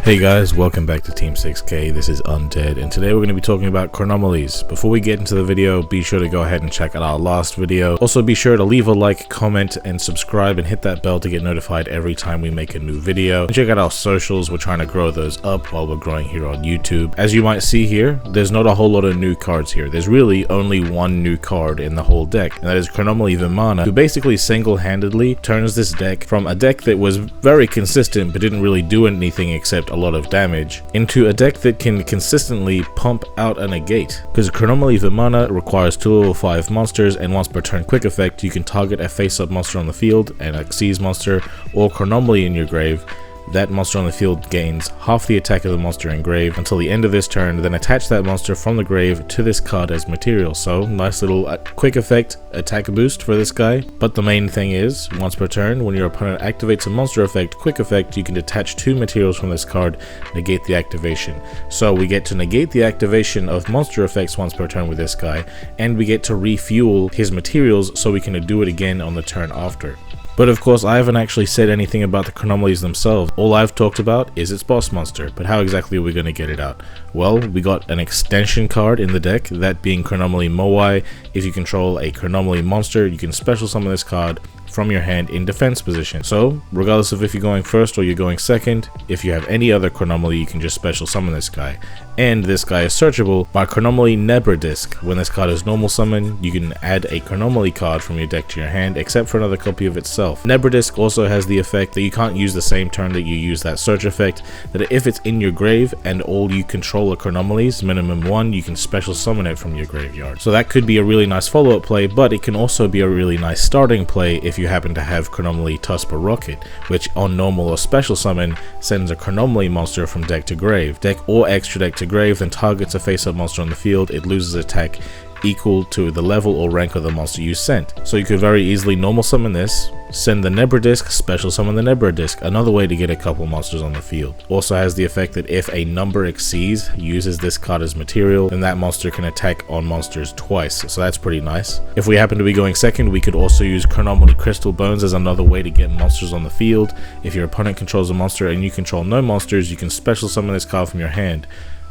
Hey guys, welcome back to Team 6K. This is Undead, and today we're going to be talking about chronomalies. Before we get into the video, be sure to go ahead and check out our last video. Also be sure to leave a like, comment, and subscribe, and hit that bell to get notified every time we make a new video. And check out our socials. We're trying to grow those up while we're growing here on YouTube. As you might see here, there's not a whole lot of new cards here. There's really only one new card in the whole deck, and that is Chronomaly Vimana, who basically single-handedly turns this deck from a deck that was very consistent but didn't really do anything except a lot of damage into a deck that can consistently pump out a negate. Because Chronomaly Vimana requires 2 level 5 monsters, and once per turn quick effect, you can target a face-up monster on the field, an Xyz monster, or Chronomaly in your grave. That monster on the field gains half the attack of the monster in grave until the end of this turn, then attach that monster from the grave to this card as material. So nice little quick effect attack boost for this guy. But the main thing is, once per turn, when your opponent activates a monster effect, quick effect, you can detach 2 materials from this card, negate the activation. So we get to negate the activation of monster effects once per turn with this guy, and we get to refuel his materials so we can do it again on the turn after. But of course, I haven't actually said anything about the chronomalies themselves. All I've talked about is its boss monster, but how exactly are we going to get it out? Well, we got an extension card in the deck, that being Chronomaly Moai. If you control a chronomaly monster, you can special summon this card from your hand in defense position. So regardless of if you're going first or you're going second, if you have any other chronomaly, you can just special summon this guy. And this guy is searchable by Chronomaly Nebradisk. When this card is normal summon, you can add a chronomaly card from your deck to your hand, except for another copy of itself. Nebradisk also has the effect that you can't use the same turn that you use that search effect, that if it's in your grave and all you control are chronomalies, minimum 1, you can special summon it from your graveyard. So that could be a really nice follow-up play, but it can also be a really nice starting play if you happen to have Chronomaly Tusper Rocket, which on normal or special summon sends a chronomaly monster from deck to grave. Deck or extra deck to grave, then targets a face-up monster on the field, it loses attack equal to the level or rank of the monster you sent. So you could very easily normal summon this, send the Nebradisk, special summon the Nebradisk, another way to get a couple monsters on the field. Also has the effect that if a number exceeds uses this card as material, then that monster can attack on monsters twice, so that's pretty nice. If we happen to be going second, we could also use Chronomaly Crystal Bones as another way to get monsters on the field. If your opponent controls a monster and you control no monsters, you can special summon this card from your hand.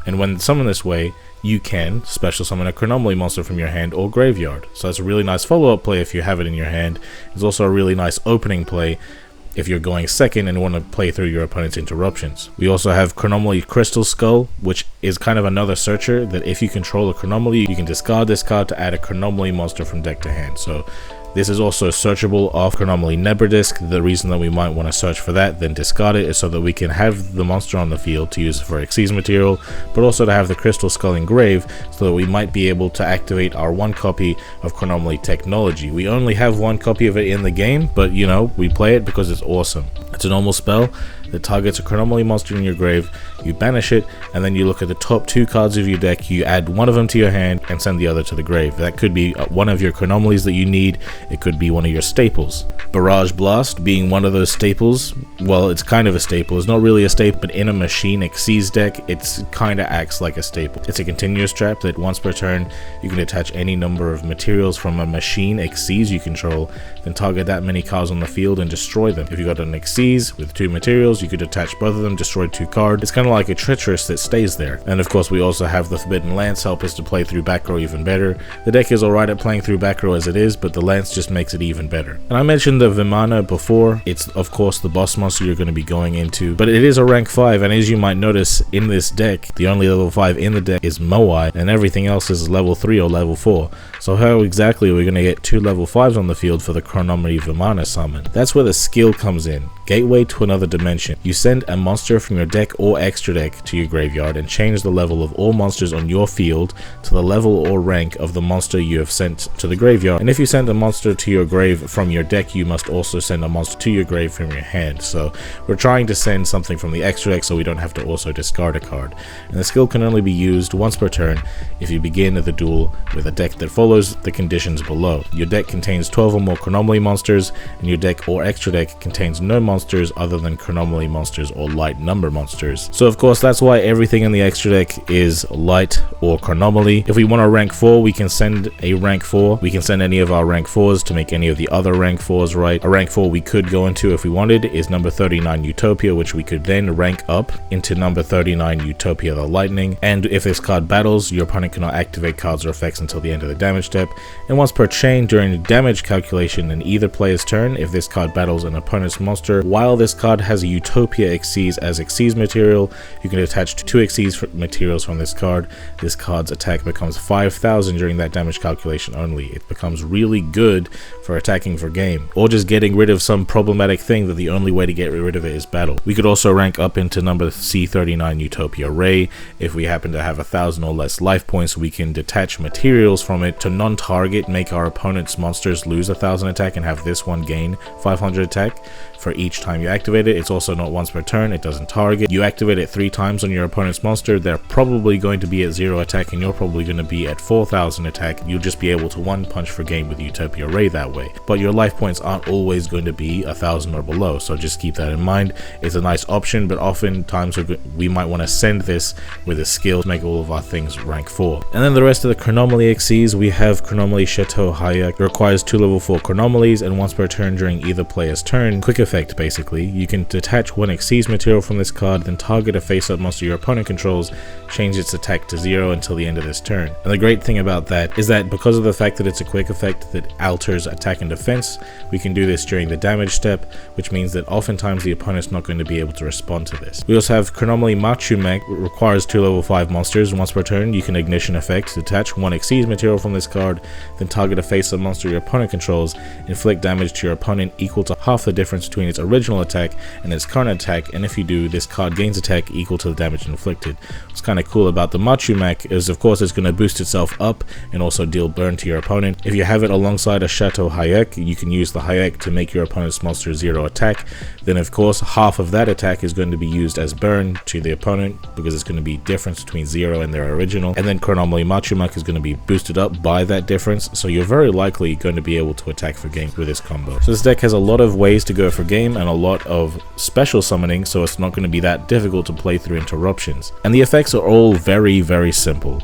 And when summoned this way, you can special summon a chronomaly monster from your hand or graveyard. So that's a really nice follow-up play if you have it in your hand. It's also a really nice opening play if you're going second and want to play through your opponent's interruptions. We also have Chronomaly Crystal Skull, which is kind of another searcher that if you control a chronomaly, you can discard this card to add a chronomaly monster from deck to hand. So this is also searchable off Chronomaly Nebradisk. The reason that we might want to search for that, then discard it, is so that we can have the monster on the field to use for Xyz material, but also to have the Crystal Skull engraved, so that we might be able to activate our 1 copy of Chronomaly Technology. We only have 1 copy of it in the game, but you know, we play it because it's awesome. It's a normal spell that targets a chronomaly monster in your grave, you banish it, and then you look at the top 2 cards of your deck, you add one of them to your hand and send the other to the grave. That could be one of your chronomalies that you need, it could be one of your staples. Barrage Blast being one of those staples, well, it's kind of a staple. It's not really a staple, but in a machine Xyz deck, it kind of acts like a staple. It's a continuous trap that once per turn, you can attach any number of materials from a machine Xyz you control, then target that many cards on the field and destroy them. If you got an Xyz with 2 materials, you could attach both of them, destroy 2 cards. It's kind of like a treacherous that stays there. And of course, we also have the Forbidden Lance help us to play through back row even better. The deck is alright at playing through back row as it is, but the Lance just makes it even better. And I mentioned the Vimana before. It's of course the boss monster you're going to be going into, but it is a rank 5, and as you might notice in this deck, the only level 5 in the deck is Moai, and everything else is level 3 or level 4. So how exactly are we going to get 2 level 5s on the field for the Chronomaly Vimana summon? That's where the skill comes in. Gateway to another dimension. You send a monster from your deck or extra deck to your graveyard and change the level of all monsters on your field to the level or rank of the monster you have sent to the graveyard. And if you send a monster to your grave from your deck, you must also send a monster to your grave from your hand. So we're trying to send something from the extra deck so we don't have to also discard a card. And the skill can only be used once per turn if you begin the duel with a deck that follows the conditions below. Your deck contains 12 or more chronomaly monsters, and your deck or extra deck contains no monsters monsters other than Chronomaly monsters or light number monsters. So of course that's why everything in the extra deck is light or Chronomaly. If we want a rank 4, we can send a rank 4. We can send any of our rank 4s to make any of the other rank 4s, right? A rank 4 we could go into if we wanted is number 39 Utopia, which we could then rank up into number 39 Utopia the Lightning. And if this card battles, your opponent cannot activate cards or effects until the end of the damage step. And once per chain, during the damage calculation in either player's turn, if this card battles an opponent's monster, while this card has a Utopia Xyz as Xyz material, you can attach 2 Xyz materials from this card. This card's attack becomes 5,000 during that damage calculation only. It becomes really good for attacking for game, or just getting rid of some problematic thing that the only way to get rid of it is battle. We could also rank up into number C39 Utopia Ray. If we happen to have 1,000 or less life points, we can detach materials from it to non-target, make our opponent's monsters lose 1,000 attack and have this one gain 500 attack for each time you activate it. It's also not once per turn, it doesn't target. You activate it 3 times on your opponent's monster, they're probably going to be at 0 attack and you're probably going to be at 4,000 attack. You'll just be able to one punch for game with Utopia Ray that way. But your life points aren't always going to be 1,000 or below, so just keep that in mind. It's a nice option, but oftentimes we might want to send this with a skill to make all of our things rank 4. And then the rest of the Chronomaly Xyz, we have Chronomaly Chateau Hayek. It requires 2 level 4 Chronomalies, and once per turn during either player's turn, quick effect basically, you can detach 1 Xyz material from this card, then target a face-up monster your opponent controls, change its attack to 0 until the end of this turn. And the great thing about that is that because of the fact that it's a quick effect that alters attack and defense, we can do this during the damage step, which means that oftentimes the opponent's not going to be able to respond to this. We also have Chronomaly Machumek, requires 2 level 5 monsters. Once per turn, you can ignition effect, detach 1 Xyz material from this card, then target a face-up monster your opponent controls, inflict damage to your opponent equal to half the difference between its original attack and its current attack, and if you do, this card gains attack equal to the damage inflicted. What's kind of cool about the Machumek is of course it's going to boost itself up and also deal burn to your opponent. If you have it alongside a Chateau Hayek, you can use the Hayek to make your opponent's monster 0 attack. Then of course half of that attack is going to be used as burn to the opponent because it's going to be difference between 0 and their original, and then Chronomaly Machumek is going to be boosted up by that difference, so you're very likely going to be able to attack for game with this combo. So this deck has a lot of ways to go for game and a lot of special summoning, so it's not going to be that difficult to play through interruptions. And the effects are all very simple.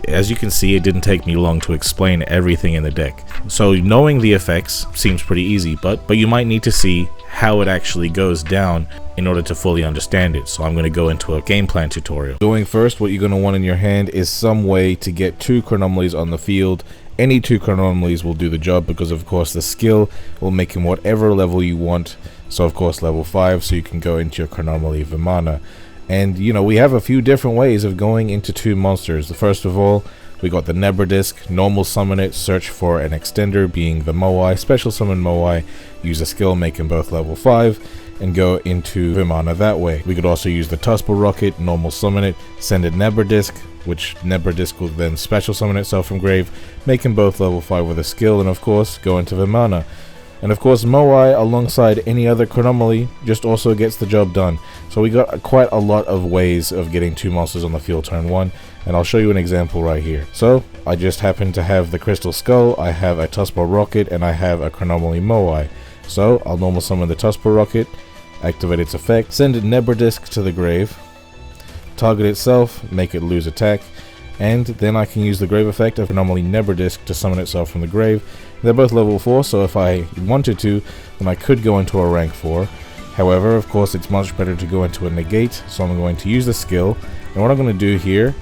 As you can see, it didn't take me long to explain everything in the deck. So knowing the effects seems pretty easy, but you might need to see how it actually goes down in order to fully understand it. So I'm going to go into a game plan tutorial. Going first, what you're going to want in your hand is some way to get 2 Chronomalies on the field. Any 2 Chronomalies will do the job because of course the skill will make him whatever level you want. So of course level 5, so you can go into your Chronomaly Vimana. And you know, we have a few different ways of going into 2 monsters. First of all, we got the Nebra Disc, normal summon it, search for an extender being the Moai, special summon Moai, use a skill, make him both level 5, and go into Vimana that way. We could also use the Tuspel Rocket, normal summon it, send it Nebra Disc, which Nebra Disc will then special summon itself from grave, make him both level 5 with a skill, and of course go into Vimana. And of course Moai alongside any other Chronomaly just also gets the job done. So we got quite a lot of ways of getting 2 monsters on the field turn 1, and I'll show you an example right here. So I just happen to have the Crystal Skull, I have a Tuspel Rocket, and I have a Chronomaly Moai. So I'll normal summon the Tuspel Rocket, activate its effect, send a Nebra Disc to the grave, target itself, make it lose attack, and then I can use the grave effect of Chronomaly Nebra Disc to summon itself from the grave. They're both level 4, so if I wanted to, then I could go into a rank 4. However, of course, it's much better to go into a negate, so I'm going to use the skill. And what I'm going to do here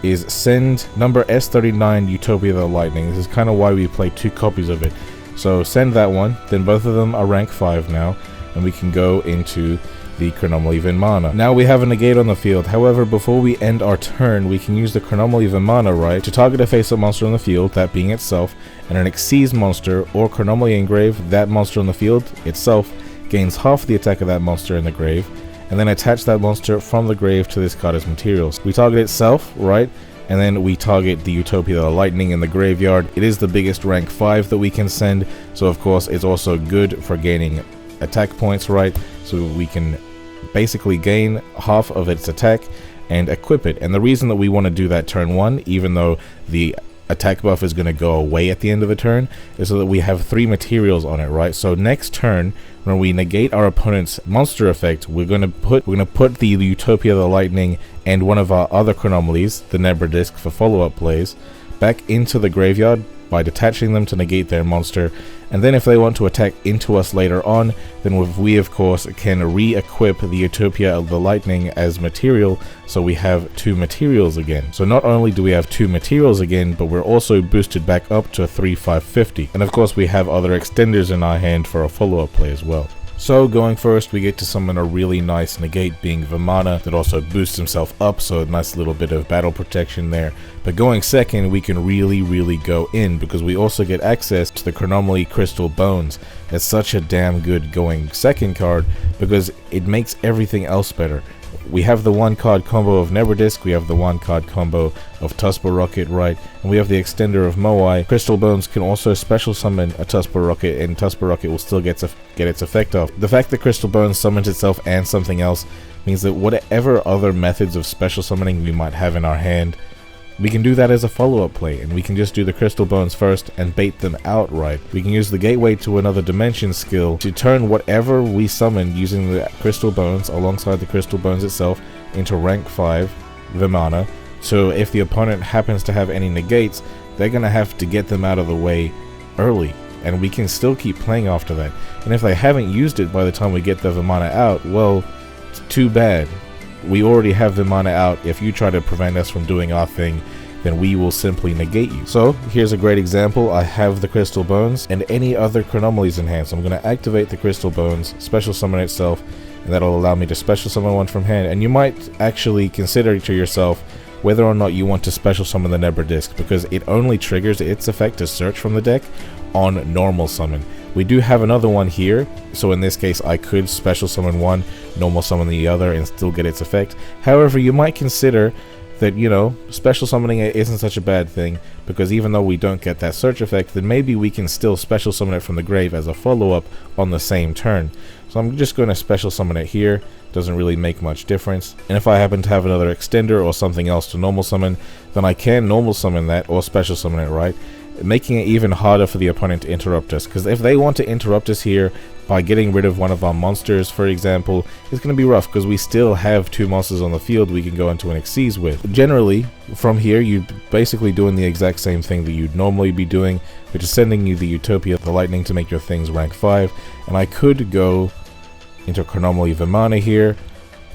is send number S39 Utopia the Lightning. This is kind of why we play 2 copies of it. So send that one, then both of them are rank 5 now, and we can go into the Chronomaly Vimana. Now we have a negate on the field. However, before we end our turn, we can use the Chronomaly Vimana, right, to target a face-up monster on the field, that being itself, and an Xyz monster or Chronomaly Engrave. That monster on the field itself gains half the attack of that monster in the grave, and then attach that monster from the grave to this card as materials. We target itself, right, and then we target the Utopia the Lightning in the graveyard. It is the biggest rank 5 that we can send, so of course it's also good for gaining attack points, right, so we can basically gain half of its attack and equip it. And the reason that we want to do that turn 1, even though the attack buff is going to go away at the end of the turn is so that we have 3 materials on it, right? So next turn, when we negate our opponent's monster effect, we're going to put the Utopia the Lightning and one of our other Chronomalies, the Nebra Disc for follow-up plays, back into the graveyard by detaching them to negate their monster, and then if they want to attack into us later on, then we of course can re-equip the Utopia of the Lightning as material, so we have 2 materials again. So not only do we have 2 materials again, but we're also boosted back up to 3,550, and of course we have other extenders in our hand for a follow-up play as well. So going first, we get to summon a really nice negate, being Vimana, that also boosts himself up, so a nice little bit of battle protection there. But going second, we can really go in, because we also get access to the Chronomaly Crystal Bones. That's such a damn good going second card, because it makes everything else better. We have the 1-card combo of Nebra Disc, we have the 1-card combo of Tusper Rocket, right, and we have the extender of Moai. Crystal Bones can also special summon a Tusper Rocket, and Tusper Rocket will still get its effect off. The fact that Crystal Bones summons itself and something else means that whatever other methods of special summoning we might have in our hand, we can do that as a follow-up play, and we can just do the Crystal Bones first and bait them outright. We can use the Gateway to Another Dimension skill to turn whatever we summon using the Crystal Bones alongside the Crystal Bones itself into rank 5 Vimana. So if the opponent happens to have any negates, they're going to have to get them out of the way early, and we can still keep playing after that. And if they haven't used it by the time we get the Vimana out, well, it's too bad. We already have Vimana out. If you try to prevent us from doing our thing, then we will simply negate you. So here's a great example. I have the Crystal Bones and any other Chronomalies in hand, so I'm going to activate the Crystal Bones, special summon itself, and that'll allow me to special summon one from hand. And you might actually consider to yourself whether or not you want to special summon the Nebra Disc, because it only triggers its effect to search from the deck on normal summon. We do have another one here, so in this case I could special summon one, normal summon the other, and still get its effect. However, you might consider that, you know, special summoning it isn't such a bad thing, because even though we don't get that search effect, then maybe we can still special summon it from the grave as a follow-up on the same turn. So I'm just going to special summon it here. Doesn't really make much difference. And if I happen to have another extender or something else to normal summon, then I can normal summon that or special summon it, right? Making it even harder for the opponent to interrupt us, because if they want to interrupt us here by getting rid of one of our monsters, for example, it's going to be rough, because we still have 2 monsters on the field we can go into an Xyz with. Generally, from here, you're basically doing the exact same thing that you'd normally be doing, which is sending you the Utopia, the Lightning, to make your things rank 5, and I could go into Chronomaly Vimana here,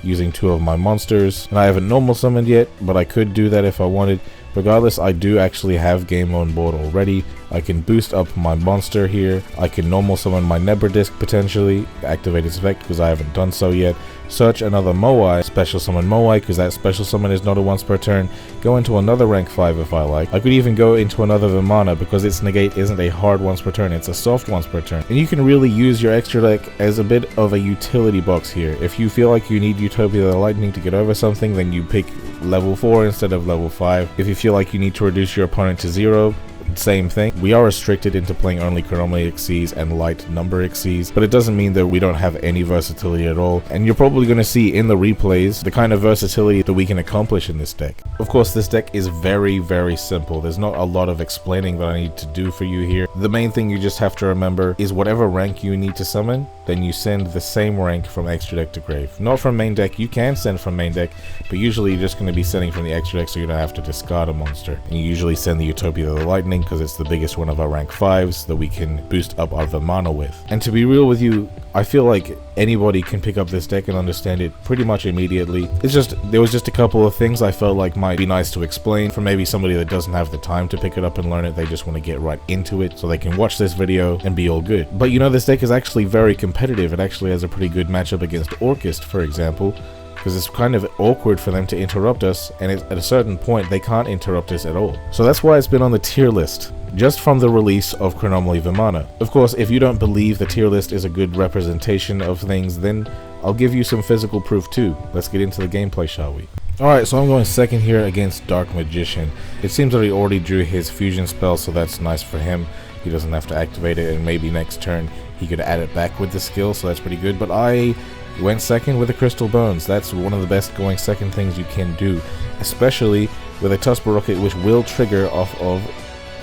using 2 of my monsters, and I haven't normal summoned yet, but I could do that if I wanted. Regardless, I do actually have game on board already. I can boost up my monster here. I can normal summon my Nebra Disc potentially, activate its effect because I haven't done so yet. Search another Moai, special summon Moai because that special summon is not a once per turn. Go into another rank 5 if I like. I could even go into another Vimana because its negate isn't a hard once per turn, it's a soft once per turn. And you can really use your extra deck as a bit of a utility box here. If you feel like you need Utopia the Lightning to get over something, then you pick level 4 instead of level 5. If you feel like you need to reduce your opponent to 0, same thing. We are restricted into playing only Chronomaly Xyz and light number Xyz, but it doesn't mean that we don't have any versatility at all. And you're probably going to see in the replays the kind of versatility that we can accomplish in this deck. Of course, this deck is very simple. There's not a lot of explaining that I need to do for you here. The main thing you just have to remember is whatever rank you need to summon, then you send the same rank from extra deck to grave. Not from main deck. You can send from main deck, but usually you're just going to be sending from the extra deck, so you don't have to discard a monster. And you usually send the Utopia the Lightning because it's the biggest one of our rank 5s that we can boost up our Vimana with. And to be real with you, I feel like anybody can pick up this deck and understand it pretty much immediately. It's just, there was just a couple of things I felt like might be nice to explain for maybe somebody that doesn't have the time to pick it up and learn it. They just want to get right into it so they can watch this video and be all good. But you know, this deck is actually very competitive. It actually has a pretty good matchup against Orcust, for example, because it's kind of awkward for them to interrupt us, and at a certain point they can't interrupt us at all. So that's why it's been on the tier list, just from the release of Chronomaly Vimana. Of course, if you don't believe the tier list is a good representation of things, then I'll give you some physical proof too. Let's get into the gameplay, shall we? Alright, so I'm going second here against Dark Magician. It seems that he already drew his fusion spell, so that's nice for him. He doesn't have to activate it, and maybe next turn he could add it back with the skill, so that's pretty good. But I went second with the Crystal Bones. That's one of the best going second things you can do, especially with a Tusper Rocket, which will trigger off of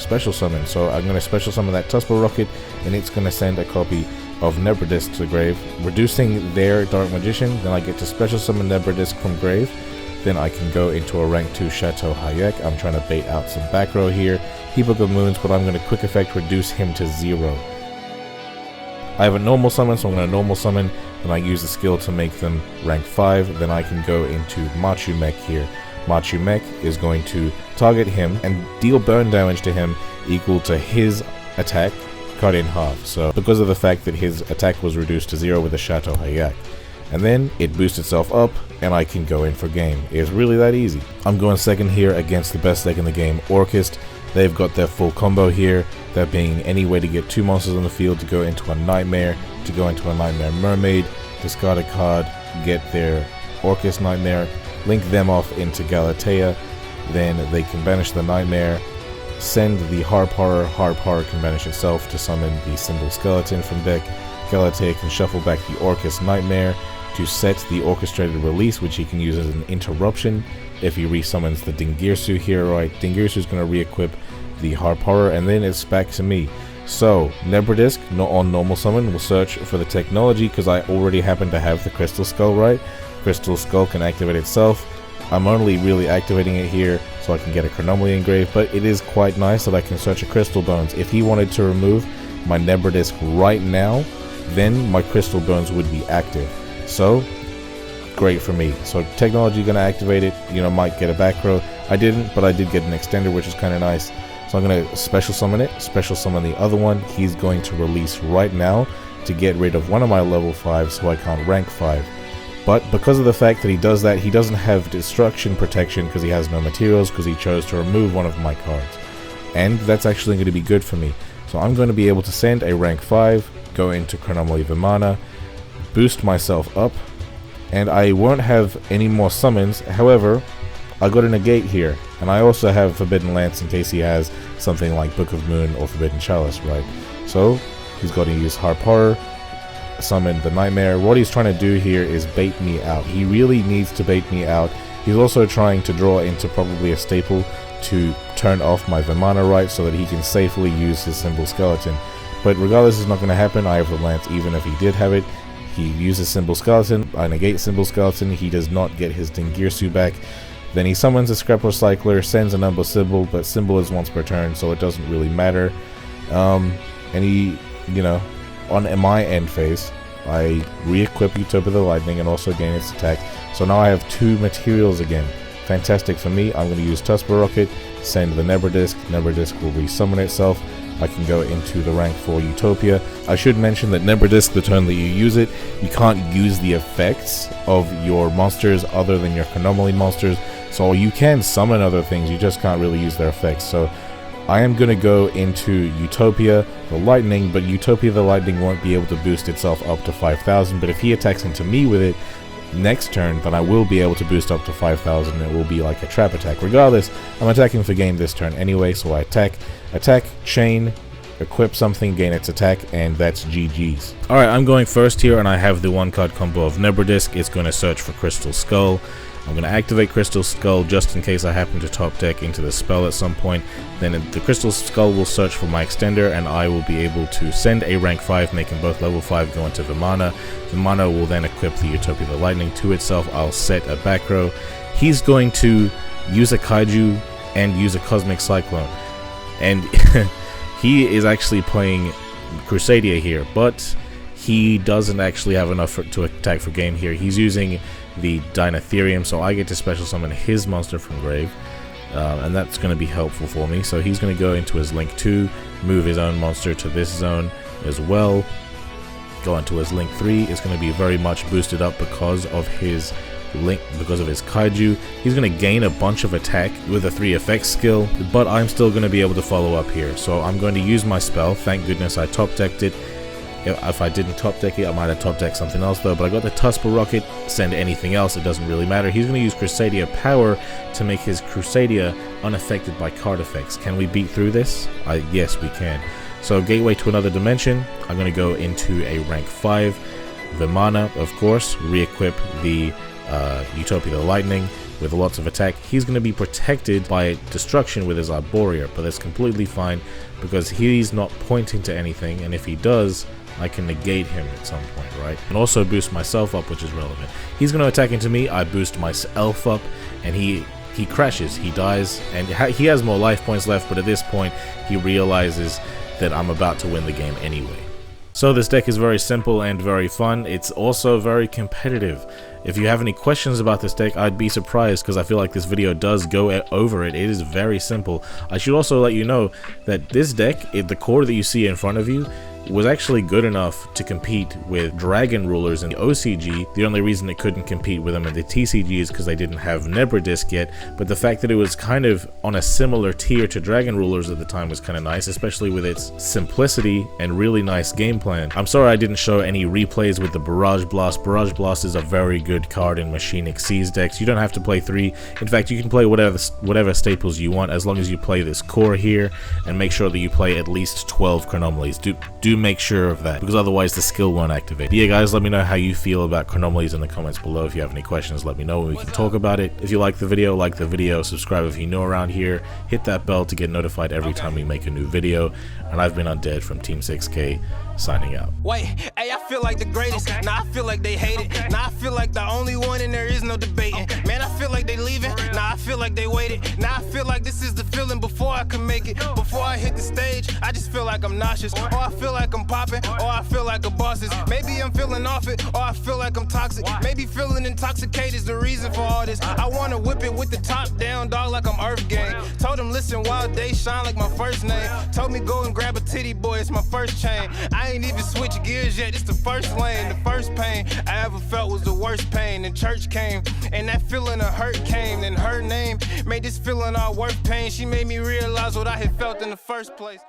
special summon. So I'm going to special summon that Tuspel Rocket, and it's going to send a copy of Nebrodisk to the grave, reducing their Dark Magician. Then I get to special summon Nebrodisk from grave. Then I can go into a rank 2 Chateau Hayek. I'm trying to bait out some back row here. Heap of Moons, but I'm going to quick effect reduce him to 0. I have a normal summon, so I'm going to normal summon. Then I use the skill to make them rank 5. Then I can go into Machu Mech here. Machu Mech is going to target him and deal burn damage to him equal to his attack cut in half. So because of the fact that his attack was reduced to 0 with the Chateau Hayek. And then it boosts itself up and I can go in for game. It's really that easy. I'm going second here against the best deck in the game, Orcust. They've got their full combo here, that being any way to get 2 monsters on the field to go into a Nightmare, to go into a Nightmare Mermaid, discard a card, get their Orcust Nightmare, link them off into Galatea, then they can banish the Nightmare, send the Harp Horror can banish itself to summon the Symbol Skeleton from deck. Galatea can shuffle back the Orcust Nightmare to set the Orchestrated Release, which he can use as an interruption if he resummons the Dingirsu here, right? Dingirsu is going to re-equip the Harp Horror, and then it's back to me. So, Nebrodisk, not on normal summon, will search for the technology because I already happen to have the Crystal Skull, right? Crystal Skull can activate itself. I'm only really activating it here so I can get a Chronomaly engraved, but it is quite nice that I can search a Crystal Bones. If he wanted to remove my Nebrodisk right now, then my Crystal Bones would be active. So, great for me. So technology gonna activate it, you know, might get a back row. I didn't, but I did get an extender, which is kind of nice. So I'm gonna special summon it, special summon the other one. He's going to release right now to get rid of one of my level 5 so I can't rank 5. But because of the fact that he does that, he doesn't have destruction protection because he has no materials, because he chose to remove one of my cards. And that's actually going to be good for me. So I'm going to be able to send a rank 5, go into Chronomaly Vimana, boost myself up, and I won't have any more summons. However, I got a negate here, and I also have Forbidden Lance in case he has something like Book of Moon or Forbidden Chalice, right? So he's got to use Harp Horror, summon the Nightmare. What he's trying to do here is bait me out. He really needs to bait me out. He's also trying to draw into probably a staple to turn off my Vimana, right, so that he can safely use his Symbol Skeleton. But regardless, it's not going to happen. I have the Lance even if he did have it. He uses Symbol Skeleton, I negate Symbol Skeleton, he does not get his Dingirsu back. Then he summons a Scrap Recycler, sends an Umbo Symbol, but Symbol is once per turn, so it doesn't really matter. And he, you know, on my end phase, I re-equip Utopia the Lightning and also gain its attack. So now I have 2 materials again. Fantastic for me. I'm going to use Tuspel Rocket, send the Nebrodisk. Nebrodisk will resummon itself. I can go into the rank 4 Utopia. I should mention that Nebrodisk, the turn that you use it, you can't use the effects of your monsters other than your Chronomaly monsters. So you can summon other things, you just can't really use their effects. So I am going to go into Utopia the Lightning, but Utopia the Lightning won't be able to boost itself up to 5,000. But if he attacks into me with it next turn, then I will be able to boost up to 5,000. It will be like a trap attack. Regardless, I'm attacking for game this turn anyway, so I attack, chain, equip something, gain its attack, and that's GG's. Alright, I'm going first here, and I have the 1-card combo of Nebrodisk. It's going to search for Crystal Skull. I'm going to activate Crystal Skull just in case I happen to top deck into the spell at some point. Then the Crystal Skull will search for my extender, and I will be able to send a rank 5, making both level 5 go into Vimana. Vimana will then equip the Utopia the Lightning to itself. I'll set a back row. He's going to use a Kaiju and use a Cosmic Cyclone. And he is actually playing Crusadia here, but he doesn't actually have enough to attack for game here. He's using the Dinotherium, so I get to special summon his monster from grave, and that's going to be helpful for me. So he's going to go into his Link 2, move his own monster to this zone as well, go into his Link 3. It's going to be very much boosted up because of his Kaiju. He's going to gain a bunch of attack with a 3 effects skill, but I'm still going to be able to follow up here. So I'm going to use my spell. Thank goodness I top decked it. If I didn't top deck it, I might have top decked something else though, but I got the Tuspel Rocket, send anything else, it doesn't really matter. He's going to use Crusadia Power to make his Crusadia unaffected by card effects. Can we beat through this? Yes, we can. So Gateway to Another Dimension, I'm going to go into a rank 5. Vimana, of course, re-equip the Utopia the Lightning. with lots of attack, he's going to be protected by destruction with his Arboreal, but that's completely fine because he's not pointing to anything, and if he does, I can negate him at some point, right? And also boost myself up, which is relevant. He's going to attack into me, I boost myself up, and he crashes, he dies, and he has more life points left, but at this point, he realizes that I'm about to win the game anyway. So this deck is very simple and very fun. It's also very competitive. If you have any questions about this deck, I'd be surprised because I feel like this video does go over it. It is very simple. I should also let you know that this deck, the core that you see in front of you, was actually good enough to compete with Dragon Rulers in the OCG. The only reason it couldn't compete with them in the TCG is because they didn't have Nebra Disc yet, but the fact that it was kind of on a similar tier to Dragon Rulers at the time was kind of nice, especially with its simplicity and really nice game plan. I'm sorry I didn't show any replays with the Barrage Blast. Barrage Blast is a very good card in Machine Xyz decks. You don't have to play 3. In fact, you can play whatever staples you want as long as you play this core here and make sure that you play at least 12 Chronomalies. Do make sure of that, because otherwise the skill won't activate. But yeah guys, let me know how you feel about Chronomalies in the comments below. If you have any questions, let me know and we can talk about it. If you like the video, subscribe if you're new around here, hit that bell to get notified every time we make a new video, and I've been Undead from Team 6K, signing out. Wait, hey, I feel like the greatest. Now I feel like they hate it. Now I feel like the only one and there is no debating. Man, I feel like they leaving. Now I feel like they waited. Now I feel like this is the feeling before I can make it. Before I hit the stage, I just feel like I'm nauseous. Or I feel like I'm popping. Or I feel like a boss is. Maybe I'm feeling off it. Or I feel like I'm toxic. Maybe feeling intoxicated is the reason for all this. I wanna whip it with the top down, dog, like I'm Earth Gang. Told him, listen, wild day shine like my first name. Told me go and grab a titty boy, it's my first chain. I ain't even switch gears yet, it's the first lane. The first pain I ever felt was the worst pain. And church came, and that feeling of hurt came. And her name made this feeling all worth pain. She made me realize what I had felt in the first place.